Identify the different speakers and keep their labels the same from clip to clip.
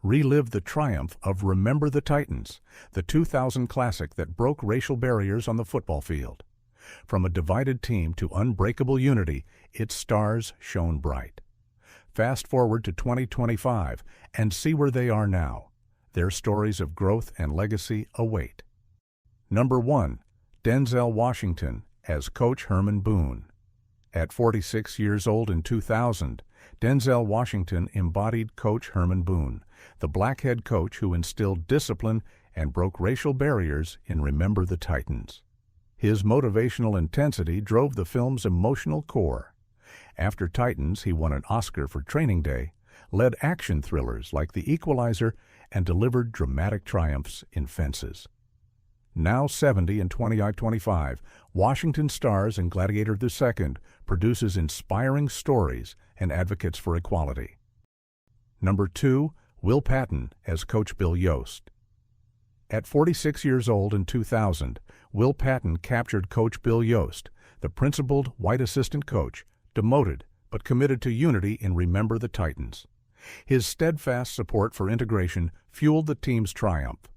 Speaker 1: Relive the triumph of Remember the Titans, the 2000 classic that broke racial barriers on the football field. From a divided team to unbreakable unity, its stars shone bright. Fast forward to 2025 and see where they are now. Their stories of growth and legacy await. Number 1. Denzel Washington as Coach Herman Boone. At 46 years old in 2000, Denzel Washington embodied Coach Herman Boone, the black head coach who instilled discipline and broke racial barriers in Remember the Titans. His motivational intensity drove the film's emotional core. After Titans, he won an Oscar for Training Day, led action thrillers like The Equalizer, and delivered dramatic triumphs in Fences. Now 70 in 2025, Washington stars in Gladiator II, produces inspiring stories and advocates for equality. Number 2. Will Patton as Coach Bill Yost. At 46 years old in 2000, Will Patton captured Coach Bill Yost, the principled white assistant coach, demoted but committed to unity in Remember the Titans. His steadfast support for integration fueled the team's triumph.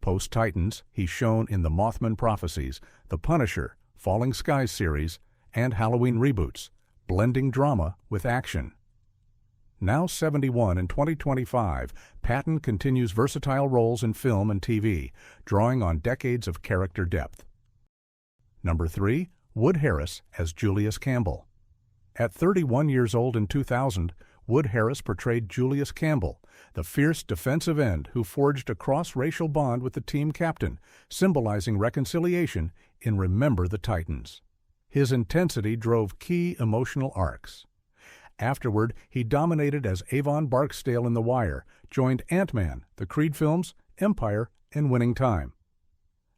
Speaker 1: Post-Titans, he shone in The Mothman Prophecies, The Punisher, Falling Skies series, and Halloween reboots, blending drama with action. Now 71 in 2025, Patton continues versatile roles in film and TV, drawing on decades of character depth. Number 3. Wood Harris as Julius Campbell. At 31 years old in 2000, Wood Harris portrayed Julius Campbell, the fierce defensive end who forged a cross-racial bond with the team captain, symbolizing reconciliation in Remember the Titans. His intensity drove key emotional arcs. Afterward, he dominated as Avon Barksdale in The Wire, joined Ant-Man, the Creed films, Empire, and Winning Time.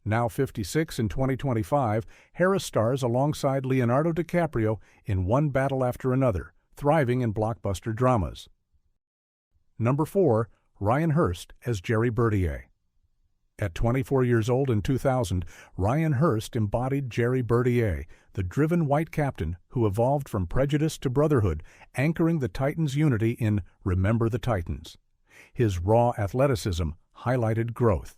Speaker 1: Now 56 in 2025, Harris stars alongside Leonardo DiCaprio in One Battle After Another, thriving in blockbuster dramas. Number 4. Ryan Hurst as Jerry Bertier. At 24 years old in 2000, Ryan Hurst embodied Jerry Bertier, the driven white captain who evolved from prejudice to brotherhood, anchoring the Titans' unity in Remember the Titans. His raw athleticism highlighted growth.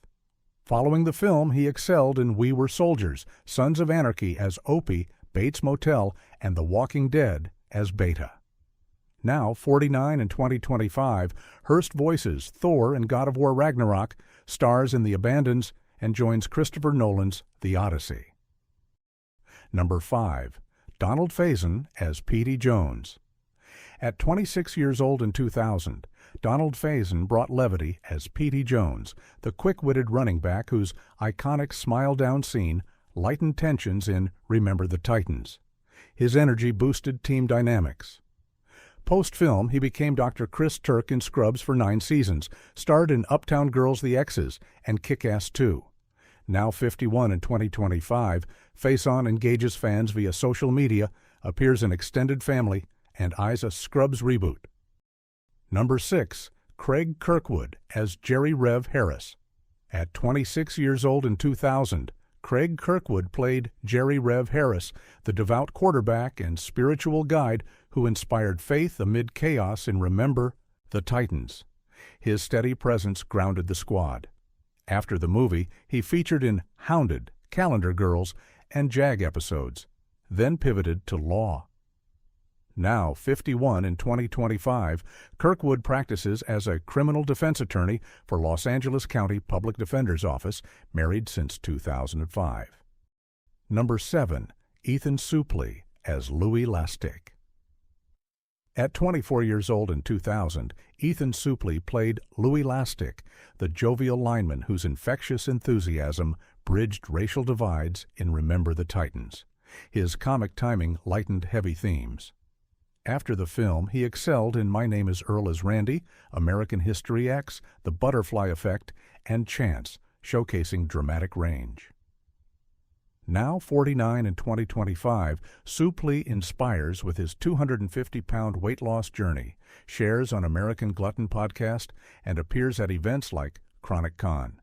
Speaker 1: Following the film, he excelled in We Were Soldiers, Sons of Anarchy as Opie, Bates Motel, and The Walking Dead as Beta. Now 49 in 2025, Hurst voices Thor in God of War Ragnarok, stars in The Abandons, and joins Christopher Nolan's The Odyssey. Number 5. Donald Faison as Petey Jones. At 26 years old in 2000, Donald Faison brought levity as Petey Jones, the quick-witted running back whose iconic smile-down scene lightened tensions in Remember the Titans. His energy boosted team dynamics. Post-film, he became Dr. Chris Turk in Scrubs for 9 seasons, starred in Uptown Girls The X's and Kick-Ass 2. Now 51 in 2025, Faison engages fans via social media, appears in Extended Family, and eyes a Scrubs reboot. Number 6. Craig Kirkwood as Jerry Rev Harris. At 26 years old in 2000, Craig Kirkwood played Jerry Rev Harris, the devout quarterback and spiritual guide who inspired faith amid chaos in Remember the Titans. His steady presence grounded the squad. After the movie, he featured in Hounded, Calendar Girls, and JAG episodes, then pivoted to Law. Now 51 in 2025, Kirkwood practices as a criminal defense attorney for Los Angeles County Public Defender's Office, married since 2005. Number 7. Ethan Suplee as Louis Lastic. At 24 years old in 2000, Ethan Suplee played Louis Lastic, the jovial lineman whose infectious enthusiasm bridged racial divides in Remember the Titans. His comic timing lightened heavy themes. After the film, he excelled in My Name is Earl as Randy, American History X, The Butterfly Effect, and Chance, showcasing dramatic range. Now 49 in 2025, Suplee inspires with his 250-pound weight loss journey, shares on American Glutton podcast, and appears at events like Chronic Con.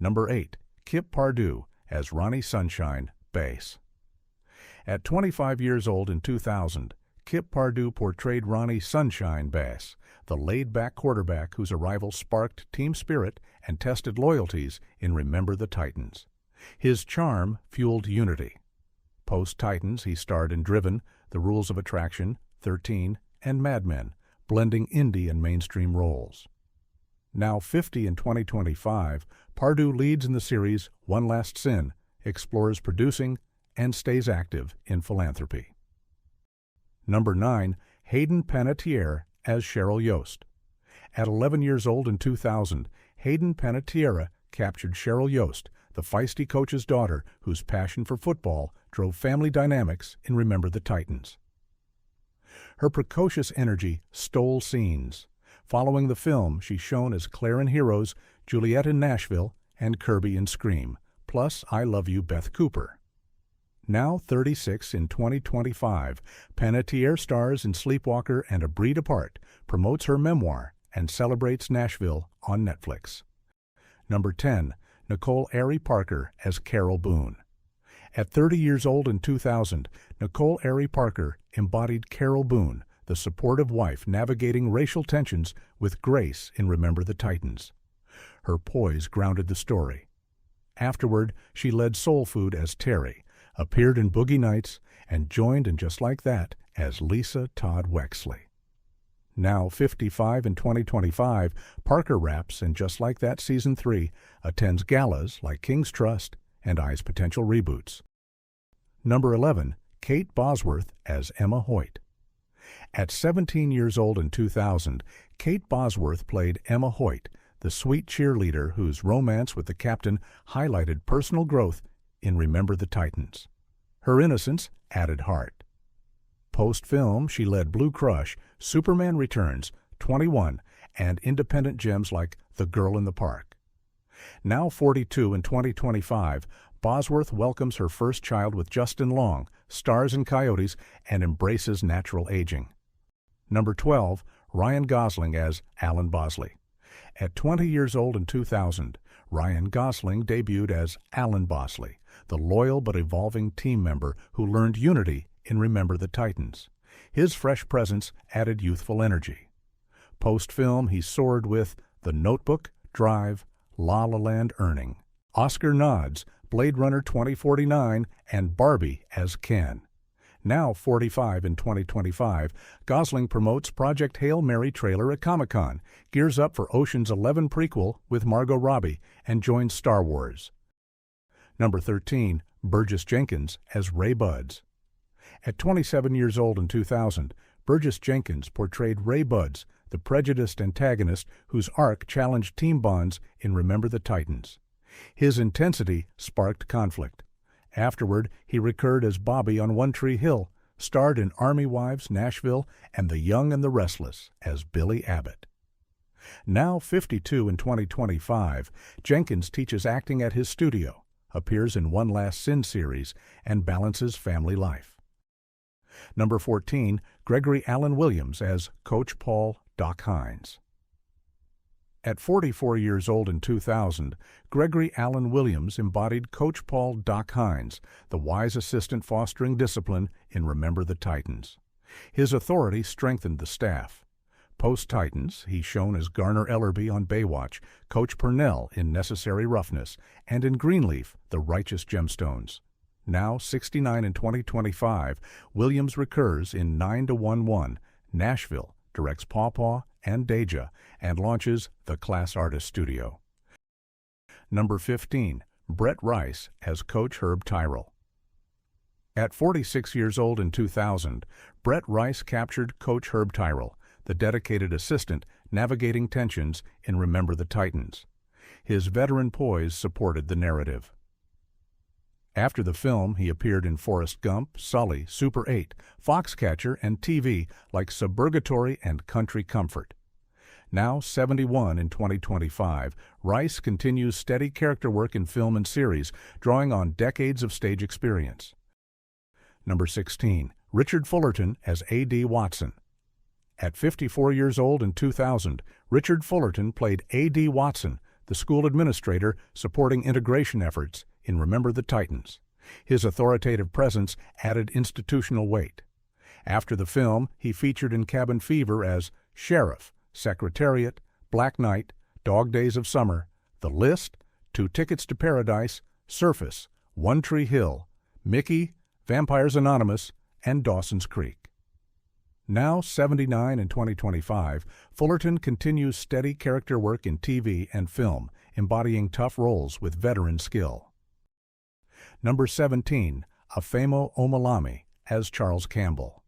Speaker 1: Number 8. Kip Pardue as Ronnie Sunshine, bass. At 25 years old in 2000, Kip Pardue portrayed Ronnie Sunshine Bass, the laid-back quarterback whose arrival sparked team spirit and tested loyalties in Remember the Titans. His charm fueled unity. Post-Titans, he starred in Driven, The Rules of Attraction, 13, and Mad Men, blending indie and mainstream roles. Now 50 in 2025, Pardue leads in the series One Last Sin, explores producing, and stays active in philanthropy. Number 9. Hayden Panettiere as Cheryl Yost. At 11 years old in 2000, Hayden Panettiere captured Cheryl Yost, the feisty coach's daughter whose passion for football drove family dynamics in Remember the Titans. Her precocious energy stole scenes. Following the film, she shone as Claire in Heroes, Juliet in Nashville, and Kirby in Scream, plus I Love You, Beth Cooper. Now 36 in 2025, Panettiere stars in Sleepwalker and A Breed Apart, promotes her memoir, and celebrates Nashville on Netflix. Number 10. Nicole Ari Parker as Carol Boone. At 30 years old in 2000, Nicole Ari Parker embodied Carol Boone, the supportive wife navigating racial tensions with grace in Remember the Titans. Her poise grounded the story. Afterward, she led Soul Food as Terry, appeared in Boogie Nights, and joined in Just Like That as Lisa Todd Wexley. Now 55 in 2025, Parker raps in Just Like That Season 3, attends galas like King's Trust and Eyes Potential reboots. Number 11. Kate Bosworth as Emma Hoyt. At 17 years old in 2000, Kate Bosworth played Emma Hoyt, the sweet cheerleader whose romance with the captain highlighted personal growth in Remember the Titans. Her innocence added heart. Post-film, she led Blue Crush, Superman Returns, 21, and independent gems like The Girl in the Park. Now 42 in 2025, Bosworth welcomes her first child with Justin Long, stars in Coyotes, and embraces natural aging. Number 12. Ryan Gosling as Alan Bosley. At 20 years old in 2000, Ryan Gosling debuted as Alan Bosley, the loyal but evolving team member who learned unity in Remember the Titans. His fresh presence added youthful energy. Post-film, he soared with The Notebook, Drive, La La Land Earning, Oscar nods, Blade Runner 2049, and Barbie as Ken. Now 45 in 2025, Gosling promotes Project Hail Mary trailer at Comic-Con, gears up for Ocean's 11 prequel with Margot Robbie, and joins Star Wars. Number 13. Burgess Jenkins as Ray Buds. At 27 years old in 2000, Burgess Jenkins portrayed Ray Buds, the prejudiced antagonist whose arc challenged team bonds in Remember the Titans. His intensity sparked conflict. Afterward, he recurred as Bobby on One Tree Hill, starred in Army Wives, Nashville, and The Young and the Restless as Billy Abbott. Now 52 in 2025, Jenkins teaches acting at his studio, appears in One Last Sin series, and balances family life. Number 14. Gregory Allen Williams as Coach Paul Doc Hines. At 44 years old in 2000, Gregory Allen Williams embodied Coach Paul Doc Hines, the wise assistant fostering discipline in Remember the Titans. His authority strengthened the staff. Post-Titans, he shone as Garner Ellerby on Baywatch, Coach Purnell in Necessary Roughness, and in Greenleaf, The Righteous Gemstones. Now 69 in 2025, Williams recurs in 9-1-1, Nashville, directs Paw Paw and Deja, and launches The Class Artist Studio. Number 15. Brett Rice as Coach Herb Tyrell. At 46 years old in 2000, Brett Rice captured Coach Herb Tyrell, the dedicated assistant navigating tensions in Remember the Titans. His veteran poise supported the narrative. After the film, he appeared in Forrest Gump, Sully, Super 8, Foxcatcher, and TV like Suburgatory and Country Comfort. Now 71 in 2025, Rice continues steady character work in film and series, drawing on decades of stage experience. Number 16. Richard Fullerton as A.D. Watson. At 54 years old in 2000, Richard Fullerton played A.D. Watson, the school administrator supporting integration efforts in Remember the Titans. His authoritative presence added institutional weight. After the film, he featured in Cabin Fever as Sheriff, Secretariat, Black Knight, Dog Days of Summer, The List, Two Tickets to Paradise, Surface, One Tree Hill, Mickey, Vampires Anonymous, and Dawson's Creek. Now 79 in 2025, Fullerton continues steady character work in TV and film, embodying tough roles with veteran skill. Number 17, Afemo Omilami as Charles Campbell.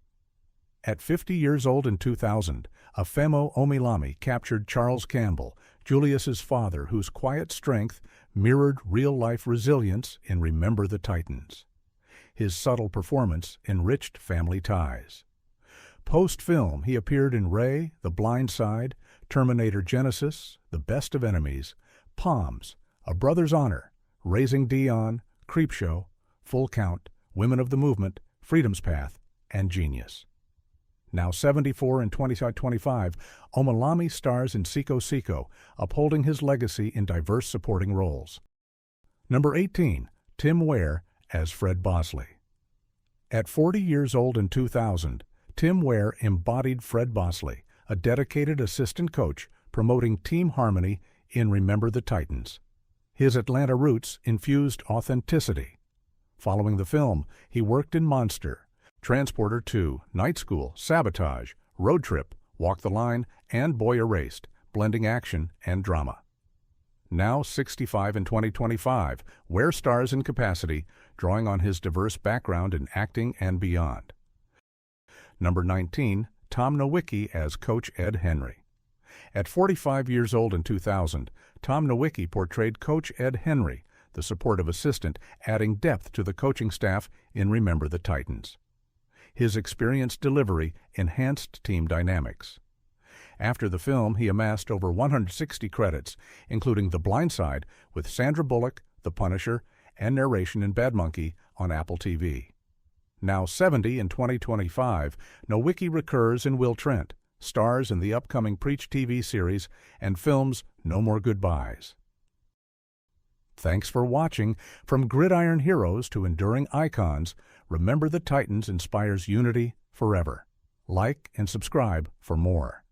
Speaker 1: At 50 years old in 2000, Afemo Omilami captured Charles Campbell, Julius's father, whose quiet strength mirrored real-life resilience in Remember the Titans. His subtle performance enriched family ties. Post-film, he appeared in Ray, The Blind Side, Terminator Genesis, The Best of Enemies, Palms, A Brother's Honor, Raising Dion, Creepshow, Full Count, Women of the Movement, Freedom's Path, and Genius. Now 74 in 2025, Omilami stars in Seco Seco, upholding his legacy in diverse supporting roles. Number 18, Tim Ware as Fred Bosley. At 40 years old in 2000, Tim Ware embodied Fred Bosley, a dedicated assistant coach promoting team harmony in Remember the Titans. His Atlanta roots infused authenticity. Following the film, he worked in Monster, Transporter 2, Night School, Sabotage, Road Trip, Walk the Line, and Boy Erased, blending action and drama. Now 65 in 2025, Ware stars in Capacity, drawing on his diverse background in acting and beyond. Number 19, Tom Nowicki as Coach Ed Henry. At 45 years old in 2000, Tom Nowicki portrayed Coach Ed Henry, the supportive assistant, adding depth to the coaching staff in Remember the Titans. His experienced delivery enhanced team dynamics. After the film, he amassed over 160 credits, including The Blind Side with Sandra Bullock, The Punisher, and narration in Bad Monkey on Apple TV. Now 70 in 2025, Nowicki recurs in Will Trent, stars in the upcoming Preach TV series, and films No More Goodbyes. Thanks for watching. From gridiron heroes to enduring icons, Remember the Titans inspires unity forever. Like and subscribe for more.